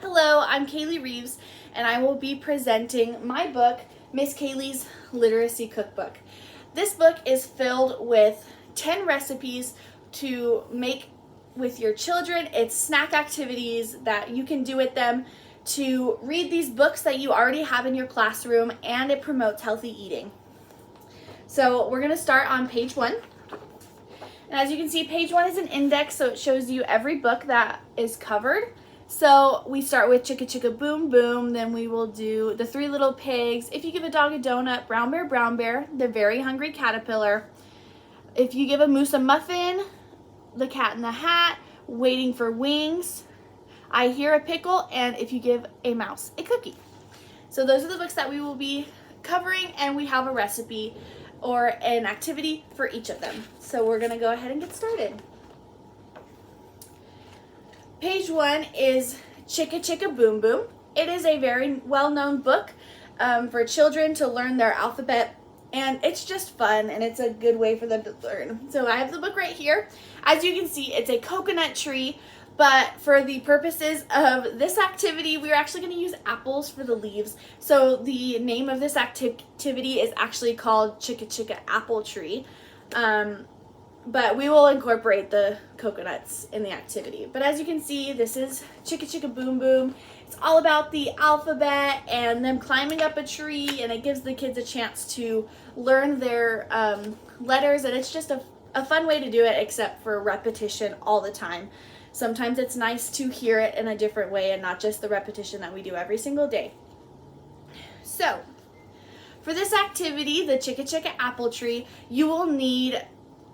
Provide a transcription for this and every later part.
Hello, I'm Kaylee Reeves, and I will be presenting my book, Miss Kaylee's Literacy Cookbook. This book is filled with 10 recipes to make with your children. It's snack activities that you can do with them to read these books that you already have in your classroom, and it promotes healthy eating. So we're going to start on page 1. And as you can see, page 1 is an index, so it shows you every book that is covered. So we start with Chicka Chicka Boom Boom, then we will do The Three Little Pigs, If You Give a Dog a Donut, Brown Bear, The Very Hungry Caterpillar, If You Give a Moose a Muffin, The Cat in the Hat, Waiting for Wings, I Hear a Pickle, and If You Give a Mouse a Cookie. So those are the books that we will be covering, and we have a recipe or an activity for each of them. So we're going to go ahead and get started. Page 1 is Chicka Chicka Boom Boom. It is a very well-known book for children to learn their alphabet, and it's just fun, and it's a good way for them to learn. So I have the book right here. As you can see, it's a coconut tree, but for the purposes of this activity, we're actually going to use apples for the leaves. So the name of this activity is actually called Chicka Chicka Apple Tree. But we will incorporate the coconuts in the activity. But as you can see, this is Chicka Chicka Boom Boom. It's all about the alphabet and them climbing up a tree, and it gives the kids a chance to learn their letters, and it's just a fun way to do it, except for repetition all the time. Sometimes it's nice to hear it in a different way and not just the repetition that we do every single day. So, for this activity, the Chicka Chicka Apple Tree, you will need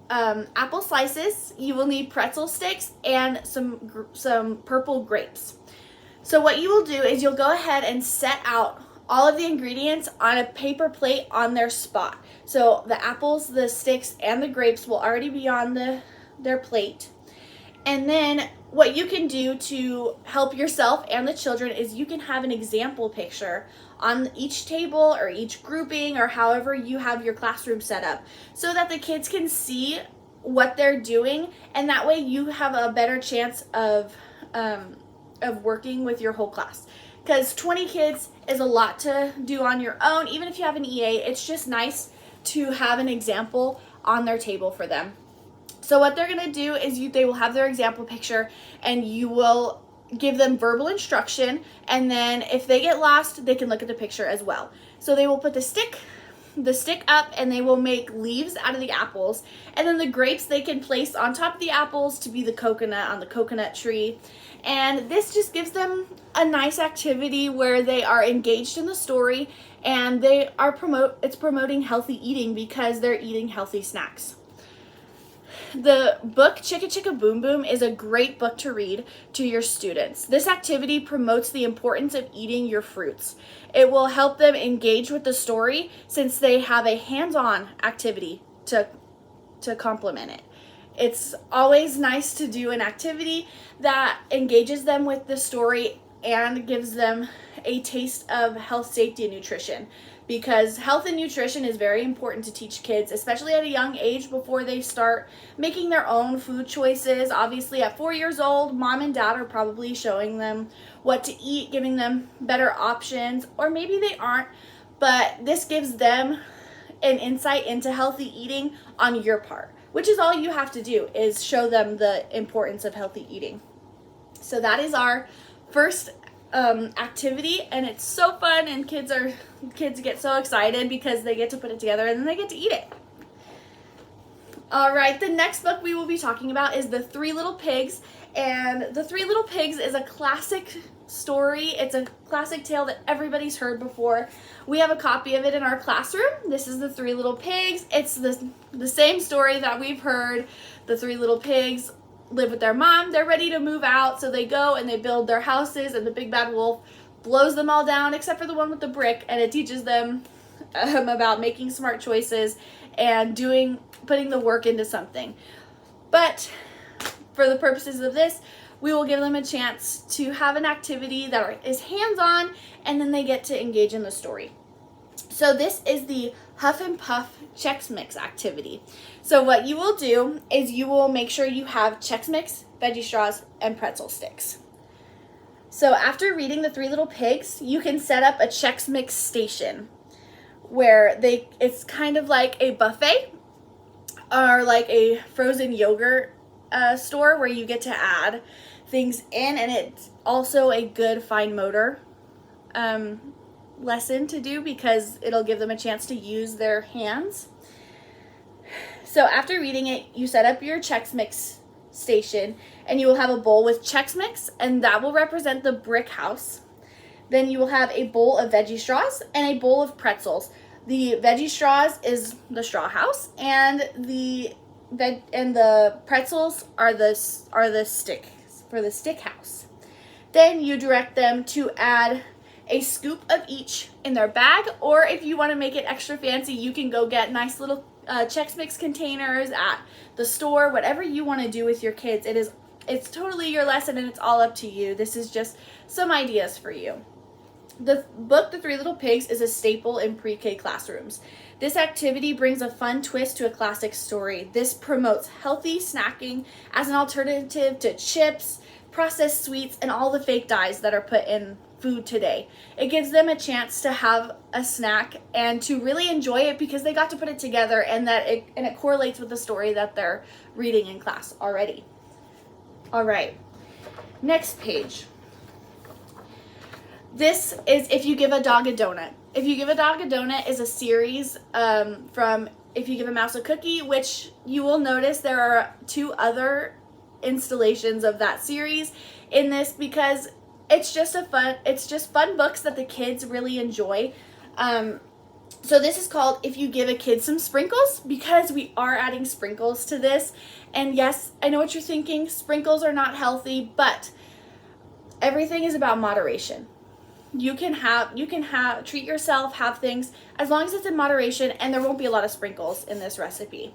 apple slices, you will need pretzel sticks, and some purple grapes. So what you will do is you'll go ahead and set out all of the ingredients on a paper plate on their spot. So the apples, the sticks, and the grapes will already be on their plate. And then what you can do to help yourself and the children is you can have an example picture on each table or each grouping or however you have your classroom set up, so that the kids can see what they're doing, and that way you have a better chance of working with your whole class. Because 20 kids is a lot to do on your own. Even if you have an EA, it's just nice to have an example on their table for them. So what they're going to do is they will have their example picture, and you will give them verbal instruction, and then if they get lost, they can look at the picture as well. So they will put the stick up, and they will make leaves out of the apples, and then the grapes they can place on top of the apples to be the coconut on the coconut tree. And this just gives them a nice activity where they are engaged in the story, and it's promoting healthy eating because they're eating healthy snacks. The book Chicka Chicka Boom Boom is a great book to read to your students. This activity promotes the importance of eating your fruits. It will help them engage with the story since they have a hands-on activity to complement it. It's always nice to do an activity that engages them with the story and gives them a taste of health, safety, and nutrition, because health and nutrition is very important to teach kids, especially at a young age before they start making their own food choices. Obviously, at 4 years old, mom and dad are probably showing them what to eat, giving them better options, or maybe they aren't, but this gives them an insight into healthy eating on your part, which is all you have to do, is show them the importance of healthy eating. So that is our first activity, and it's so fun, and kids get so excited because they get to put it together and then they get to eat it. All right, the next book we will be talking about is The Three Little Pigs, and The Three Little Pigs is a classic story. It's a classic tale that everybody's heard before. We have a copy of it in our classroom. This is The Three Little Pigs. It's the same story that we've heard. The three little pigs live with their mom. They're ready to move out, so they go and they build their houses, and the big bad wolf blows them all down except for the one with the brick, and it teaches them about making smart choices and putting the work into something. But for the purposes of this, we will give them a chance to have an activity that is hands-on, and then they get to engage in the story. So this is the Huff and Puff Chex Mix activity. So what you will do is you will make sure you have Chex Mix, veggie straws, and pretzel sticks. So after reading The Three Little Pigs, you can set up a Chex Mix station where it's kind of like a buffet or like a frozen yogurt store where you get to add things in, and it's also a good fine motor lesson to do because it'll give them a chance to use their hands. So after reading it, you set up your Chex Mix station, and you will have a bowl with Chex Mix, and that will represent the brick house. Then you will have a bowl of veggie straws and a bowl of pretzels. The veggie straws is the straw house, and the pretzels are the sticks for the stick house. Then you direct them to add a scoop of each in their bag, or if you want to make it extra fancy, you can go get nice little Chex Mix containers at the store. Whatever you want to do with your kids, it's totally your lesson, and it's all up to you. This is just some ideas for you. The book, The Three Little Pigs, is a staple in pre-K classrooms. This activity brings a fun twist to a classic story. This promotes healthy snacking as an alternative to chips, processed sweets, and all the fake dyes that are put in food today. It gives them a chance to have a snack and to really enjoy it because they got to put it together, and it correlates with the story that they're reading in class already. All right, next page. This is If You Give a Dog a Donut. If You Give a Dog a Donut is a series from If You Give a Mouse a Cookie, which you will notice there are 2 other installations of that series in this because it's just fun books that the kids really enjoy. So this is called If You Give a Kid Some Sprinkles, because we are adding sprinkles to this. And yes, I know what you're thinking, sprinkles are not healthy, but everything is about moderation. You can treat yourself, have things, as long as it's in moderation, and there won't be a lot of sprinkles in this recipe.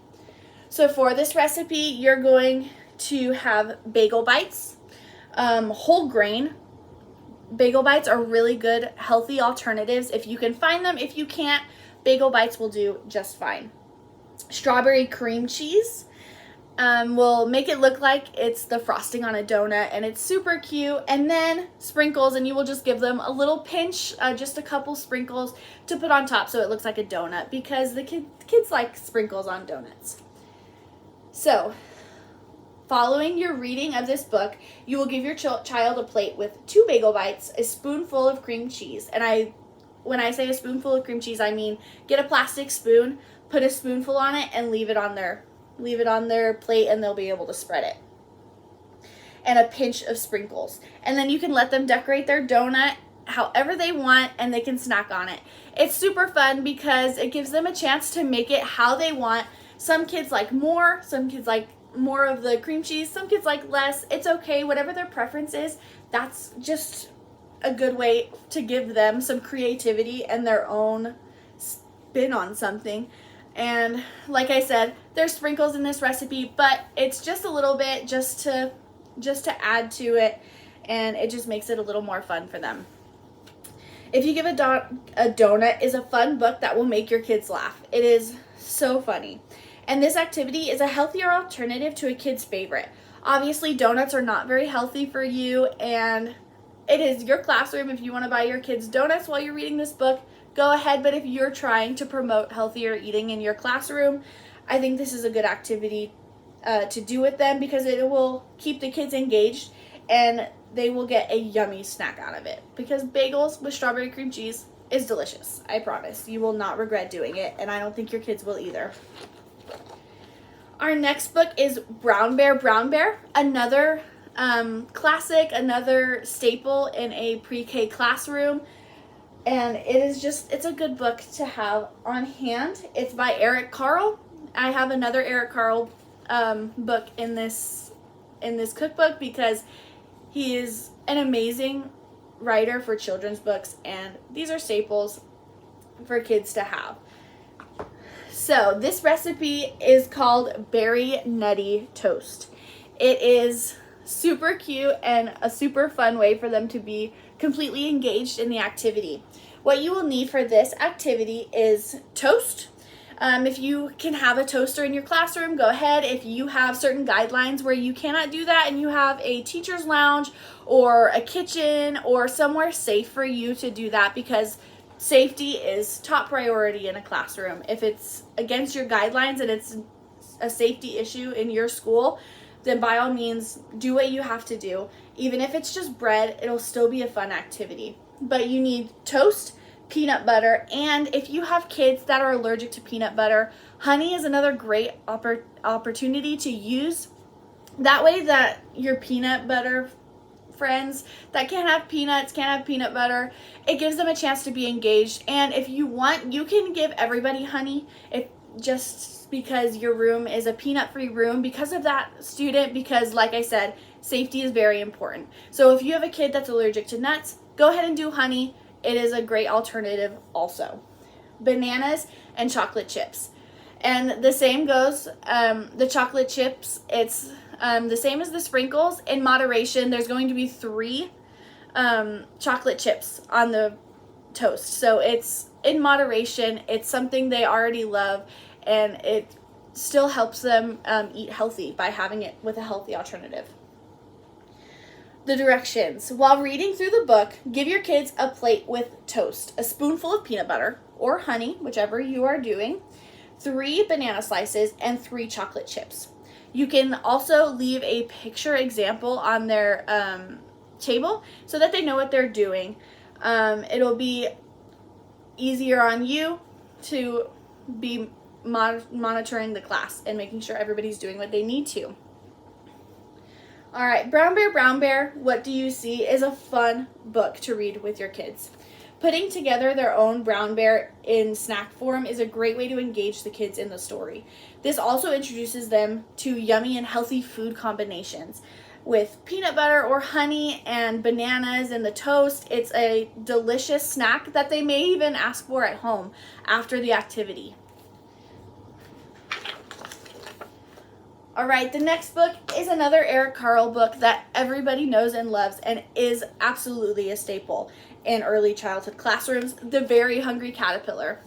So for this recipe, you're going to have bagel bites, whole grain. Bagel bites are really good, healthy alternatives if you can find them. If you can't, bagel bites will do just fine. Strawberry cream cheese. Will make it look like it's the frosting on a donut, and it's super cute. And then sprinkles, and you will just give them a little pinch, just a couple sprinkles to put on top so it looks like a donut, because the kids like sprinkles on donuts. So following your reading of this book, you will give your child a plate with 2 bagel bites, a spoonful of cream cheese. And when I say a spoonful of cream cheese, I mean get a plastic spoon, put a spoonful on it, and leave it on their plate, and they'll be able to spread it. And a pinch of sprinkles. And then you can let them decorate their donut however they want, and they can snack on it. It's super fun because it gives them a chance to make it how they want. Some kids like more, some kids like more of the cream cheese, some kids like less. It's okay, whatever their preference is. That's just a good way to give them some creativity and their own spin on something. And like I said, there's sprinkles in this recipe, but it's just a little bit just to add to it, and it just makes it a little more fun for them. If You Give a Donut is a fun book that will make your kids laugh. It is so funny. And this activity is a healthier alternative to a kid's favorite. Obviously, donuts are not very healthy for you, and it is your classroom. If you want to buy your kids donuts while you're reading this book, go ahead. But if you're trying to promote healthier eating in your classroom, I think this is a good activity to do with them, because it will keep the kids engaged and they will get a yummy snack out of it. Because bagels with strawberry cream cheese is delicious. I promise. You will not regret doing it, and I don't think your kids will either. Our next book is Brown Bear, Brown Bear, another classic, another staple in a pre-K classroom. And it's a good book to have on hand. It's by Eric Carle. I have another Eric Carle book in this cookbook because he is an amazing writer for children's books, and these are staples for kids to have. So this recipe is called Berry Nutty Toast. It is super cute and a super fun way for them to be completely engaged in the activity. What you will need for this activity is toast, If you can have a toaster in your classroom, go ahead. If you have certain guidelines where you cannot do that and you have a teacher's lounge or a kitchen or somewhere safe for you to do that, because safety is top priority in a classroom. If it's against your guidelines and it's a safety issue in your school, then by all means do what you have to do. Even if it's just bread, it'll still be a fun activity. But you need toast, peanut butter, and if you have kids that are allergic to peanut butter, honey is another great opportunity to use. That way that your peanut butter friends that can't have peanuts, can't have peanut butter, it gives them a chance to be engaged. And if you want, you can give everybody honey, if just because your room is a peanut-free room because of that student, because like I said, safety is very important. So if you have a kid that's allergic to nuts, go ahead and do honey. It is a great alternative also. Bananas and chocolate chips. And the same goes, the chocolate chips, it's the same as the sprinkles. In moderation, there's going to be 3 chocolate chips on the toast. So it's in moderation. It's something they already love, and it still helps them eat healthy by having it with a healthy alternative. The directions. While reading through the book, give your kids a plate with toast, a spoonful of peanut butter or honey, whichever you are doing, 3 banana slices, and 3 chocolate chips. You can also leave a picture example on their table so that they know what they're doing. It'll be easier on you to be monitoring the class and making sure everybody's doing what they need to. All right, Brown Bear, What Do You See is a fun book to read with your kids. Putting together their own brown bear in snack form is a great way to engage the kids in the story. This also introduces them to yummy and healthy food combinations. With peanut butter or honey and bananas and the toast, it's a delicious snack that they may even ask for at home after the activity. All right, the next book is another Eric Carle book that everybody knows and loves and is absolutely a staple in early childhood classrooms, The Very Hungry Caterpillar.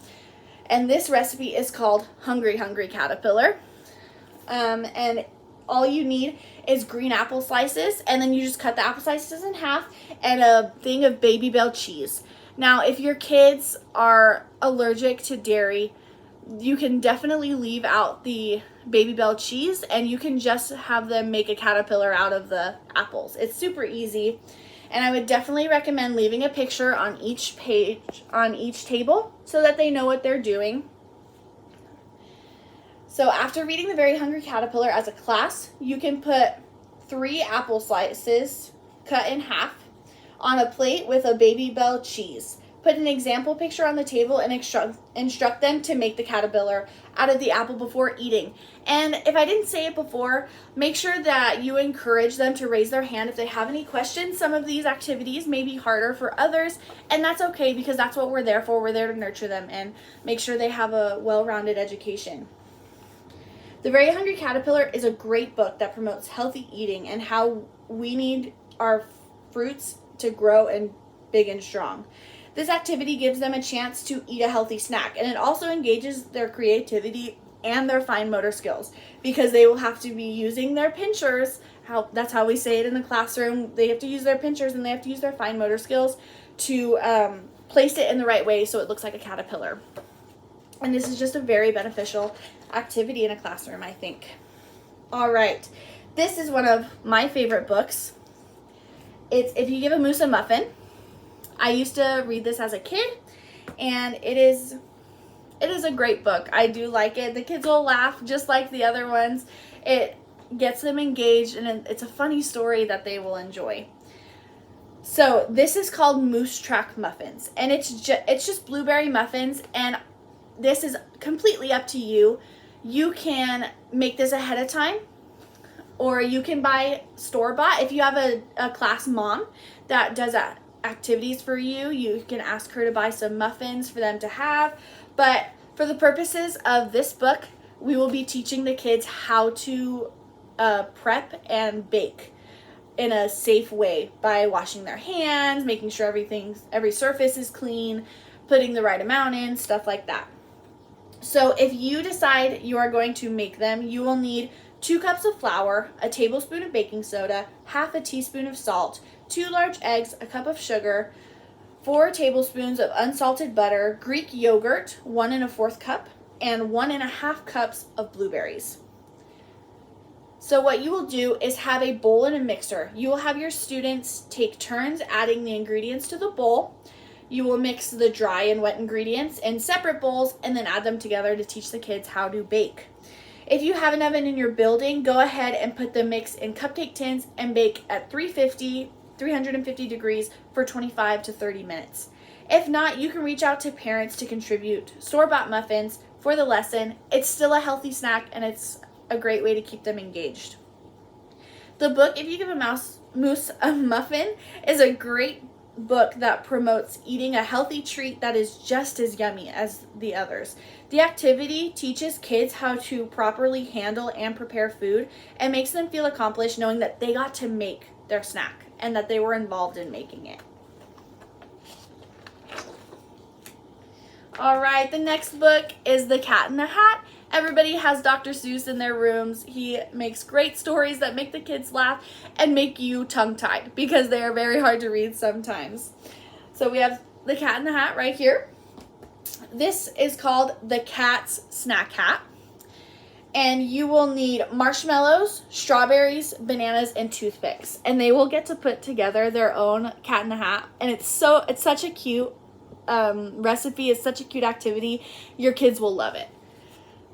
And this recipe is called Hungry Caterpillar. And all you need is green apple slices, and then you just cut the apple slices in half, and a thing of Baby Bell cheese. Now, if your kids are allergic to dairy, you can definitely leave out the Baby Bell cheese, and you can just have them make a caterpillar out of the apples. It's super easy, and I would definitely recommend leaving a picture on each page, on each table, so that they know what they're doing. So after reading The Very Hungry Caterpillar as a class, you can put 3 apple slices cut in half on a plate with a Baby Bell cheese. Put an example picture on the table and instruct them to make the caterpillar out of the apple before eating. And if I didn't say it before, make sure that you encourage them to raise their hand if they have any questions. Some of these activities may be harder for others, and that's okay because that's what we're there for. We're there to nurture them and make sure they have a well-rounded education. The Very Hungry Caterpillar is a great book that promotes healthy eating and how we need our fruits to grow and big and strong. This activity gives them a chance to eat a healthy snack, and it also engages their creativity and their fine motor skills because they will have to be using their pinchers. That's how we say it in the classroom. They have to use their pinchers and they have to use their fine motor skills to place it in the right way so it looks like a caterpillar. And this is just a very beneficial activity in a classroom, I think. All right, this is one of my favorite books. It's If You Give a Moose a Muffin. I used to read this as a kid, and it is a great book. I do like it. The kids will laugh just like the other ones. It gets them engaged, and it's a funny story that they will enjoy. So this is called Moose Track Muffins, and it's just blueberry muffins, and this is completely up to you. You can make this ahead of time, or you can buy store-bought. If you have a class mom that does that activities for you, you can ask her to buy some muffins for them to have. But for the purposes of this book, we will be teaching the kids how to prep and bake in a safe way by washing their hands, making sure every surface is clean, putting the right amount in, stuff like that. So if you decide you are going to make them, you will need 2 cups of flour, a tablespoon of baking soda, half a teaspoon of salt, 2 large eggs, a cup of sugar, 4 tablespoons of unsalted butter, Greek yogurt, 1 1/4 cup, and 1 1/2 cups of blueberries. So what you will do is have a bowl and a mixer. You will have your students take turns adding the ingredients to the bowl. You will mix the dry and wet ingredients in separate bowls and then add them together to teach the kids how to bake. If you have an oven in your building, go ahead and put the mix in cupcake tins and bake at 350 degrees for 25 to 30 minutes. If not, you can reach out to parents to contribute store-bought muffins for the lesson. It's still a healthy snack and it's a great way to keep them engaged. The book, If You Give a Moose a Muffin, is a great book that promotes eating a healthy treat that is just as yummy as the others. The activity teaches kids how to properly handle and prepare food and makes them feel accomplished knowing that they got to make their snack and that they were involved in making it. All right, the next book is The Cat in the Hat. Everybody has Dr. Seuss in their rooms. He makes great stories that make the kids laugh and make you tongue-tied because they are very hard to read sometimes. So we have The Cat in the Hat right here. This is called The Cat's Snack Hat. And you will need marshmallows, strawberries, bananas, and toothpicks. And they will get to put together their own Cat in the Hat. And it's such a cute recipe. It's such a cute activity. Your kids will love it.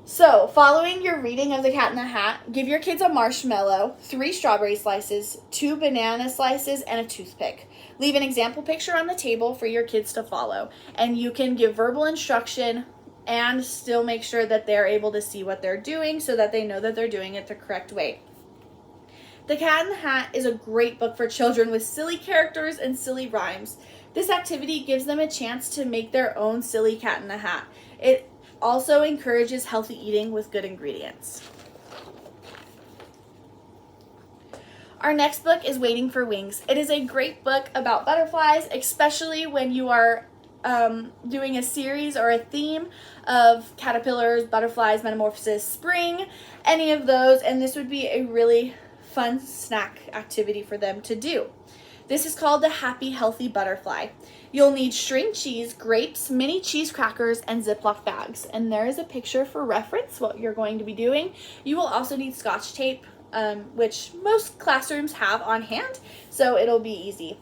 So, following your reading of The Cat in the Hat, give your kids a marshmallow, 3 strawberry slices, 2 banana slices, and a toothpick. Leave an example picture on the table for your kids to follow. And you can give verbal instruction and still make sure that they're able to see what they're doing so that they know that they're doing it the correct way. The Cat in the Hat is a great book for children with silly characters and silly rhymes. This activity gives them a chance to make their own silly cat in the hat. It also encourages healthy eating with good ingredients. Our next book is Waiting for Wings. It is a great book about butterflies, especially when you are doing a series or a theme of caterpillars, butterflies, metamorphosis, spring, any of those, and this would be a really fun snack activity for them to do. This is called the Happy Healthy Butterfly. You'll need string cheese, grapes, mini cheese crackers, and Ziploc bags. And there is a picture for reference what you're going to be doing. You will also need Scotch tape, which most classrooms have on hand, so it'll be easy.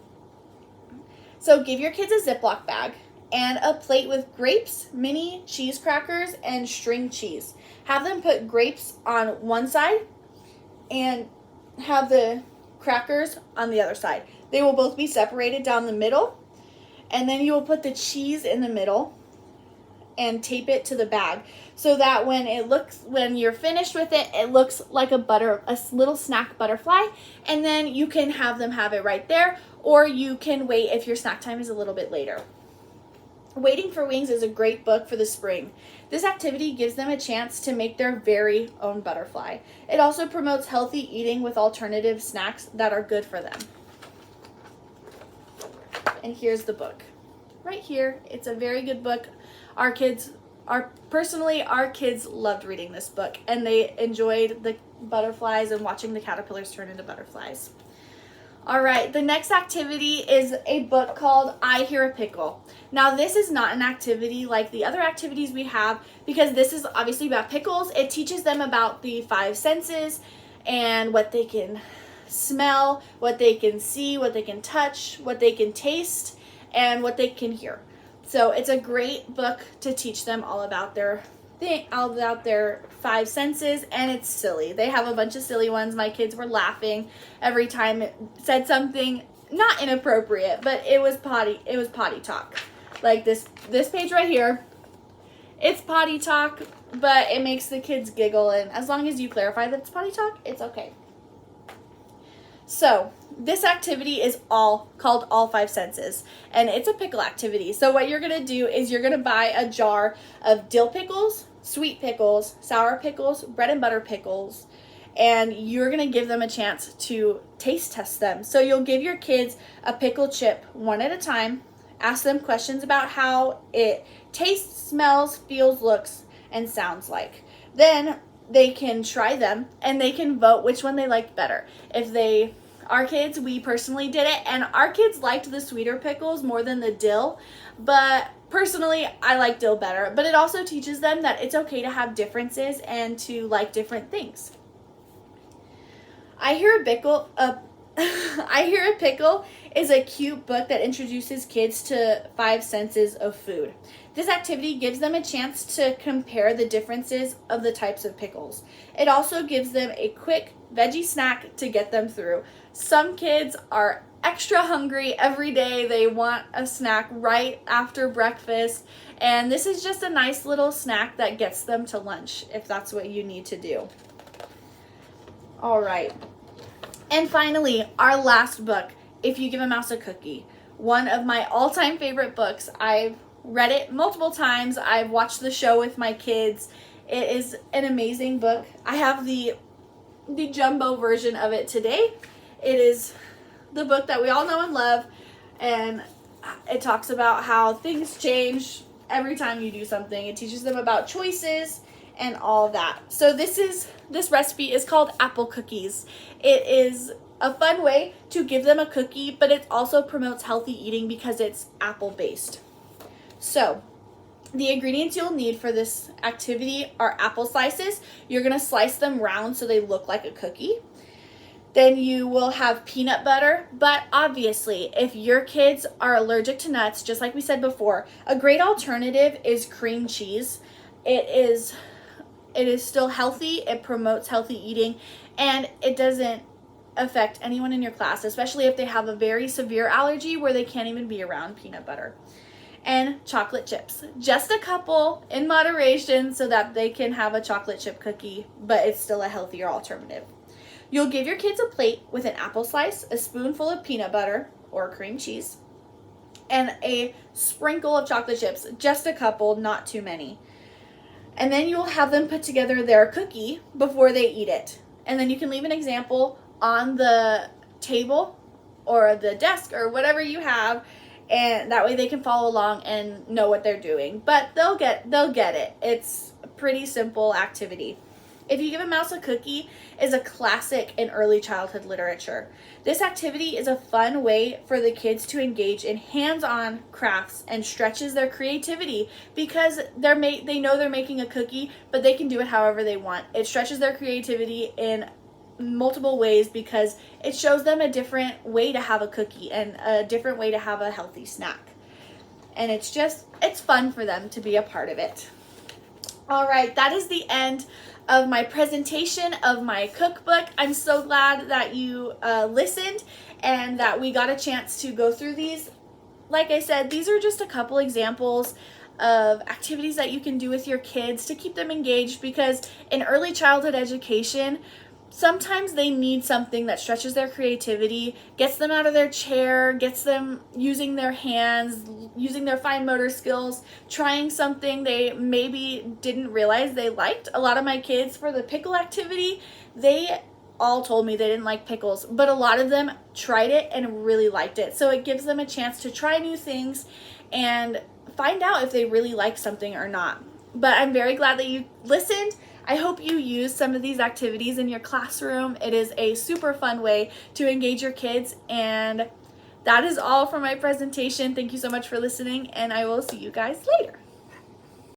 So give your kids a Ziploc bag and a plate with grapes, mini cheese crackers, and string cheese. Have them put grapes on one side and have the crackers on the other side. They will both be separated down the middle, and then you will put the cheese in the middle and tape it to the bag so that when you're finished with it, it looks like a little snack butterfly, and then you can have them have it right there, or you can wait if your snack time is a little bit later. Waiting for Wings is a great book for the spring. This activity gives them a chance to make their very own butterfly. It also promotes healthy eating with alternative snacks that are good for them. And here's the book. Right here, it's a very good book. Our kids loved reading this book, and they enjoyed the butterflies and watching the caterpillars turn into butterflies. All right, the next activity is a book called I Hear a Pickle. Now, this is not an activity like the other activities we have because this is obviously about pickles. It teaches them about the 5 senses and what they can smell, what they can see, what they can touch, what they can taste, and what they can hear. So it's a great book to teach them all about their 5 senses, and it's silly. They have a bunch of silly ones. My kids were laughing every time it said something not inappropriate, but it was potty talk. Like this page right here. It's potty talk, but it makes the kids giggle, and as long as you clarify that it's potty talk, it's okay. So, this activity is called All 5 Senses, and it's a pickle activity. So what you're going to do is you're going to buy a jar of dill pickles, sweet pickles, sour pickles, bread and butter pickles, and you're going to give them a chance to taste test them. So you'll give your kids a pickle chip one at a time, ask them questions about how it tastes, smells, feels, looks, and sounds like. Then they can try them and they can vote which one they liked better. Our kids, we personally did it, and our kids liked the sweeter pickles more than the dill, but personally, I like dill better. But it also teaches them that it's okay to have differences and to like different things. I Hear a Pickle is a cute book that introduces kids to 5 senses of food. This activity gives them a chance to compare the differences of the types of pickles. It also gives them a quick veggie snack to get them through. Some kids are extra hungry every day. They want a snack right after breakfast, and this is just a nice little snack that gets them to lunch if that's what you need to do. All right. And finally, our last book, If You Give a Mouse a Cookie. One of my all-time favorite books. I've read it multiple times. I've watched the show with my kids. It is an amazing book. I have the jumbo version of it today. It is the book that we all know and love, and it talks about how things change every time you do something. It teaches them about choices and all that. So this recipe is called apple cookies. It is a fun way to give them a cookie, but it also promotes healthy eating because it's apple based. So the ingredients you'll need for this activity are apple slices. You're going to slice them round so they look like a cookie. Then you will have peanut butter, but obviously if your kids are allergic to nuts, just like we said before, a great alternative is cream cheese. It is still healthy, it promotes healthy eating, and it doesn't affect anyone in your class, especially if they have a very severe allergy where they can't even be around peanut butter. And chocolate chips. Just a couple in moderation so that they can have a chocolate chip cookie, but it's still a healthier alternative. You'll give your kids a plate with an apple slice, a spoonful of peanut butter or cream cheese, and a sprinkle of chocolate chips. Just a couple, not too many. And then you'll have them put together their cookie before they eat it. And then you can leave an example on the table or the desk or whatever you have, and that way they can follow along and know what they're doing. But they'll get it. It's a pretty simple activity. If You Give a Mouse a Cookie is a classic in early childhood literature. This activity is a fun way for the kids to engage in hands-on crafts and stretches their creativity because they know they're making a cookie, but they can do it however they want. It stretches their creativity in multiple ways because it shows them a different way to have a cookie and a different way to have a healthy snack. And it's fun for them to be a part of it. All right, that is the end of my presentation of my cookbook. I'm so glad that you listened and that we got a chance to go through these. Like I said, these are just a couple examples of activities that you can do with your kids to keep them engaged, because in early childhood education, sometimes they need something that stretches their creativity, gets them out of their chair, gets them using their hands, using their fine motor skills, trying something they maybe didn't realize they liked. A lot of my kids, for the pickle activity, they all told me they didn't like pickles, but a lot of them tried it and really liked it. So it gives them a chance to try new things and find out if they really like something or not. But I'm very glad that you listened. I hope you use some of these activities in your classroom. It is a super fun way to engage your kids. And that is all for my presentation. Thank you so much for listening, and I will see you guys later.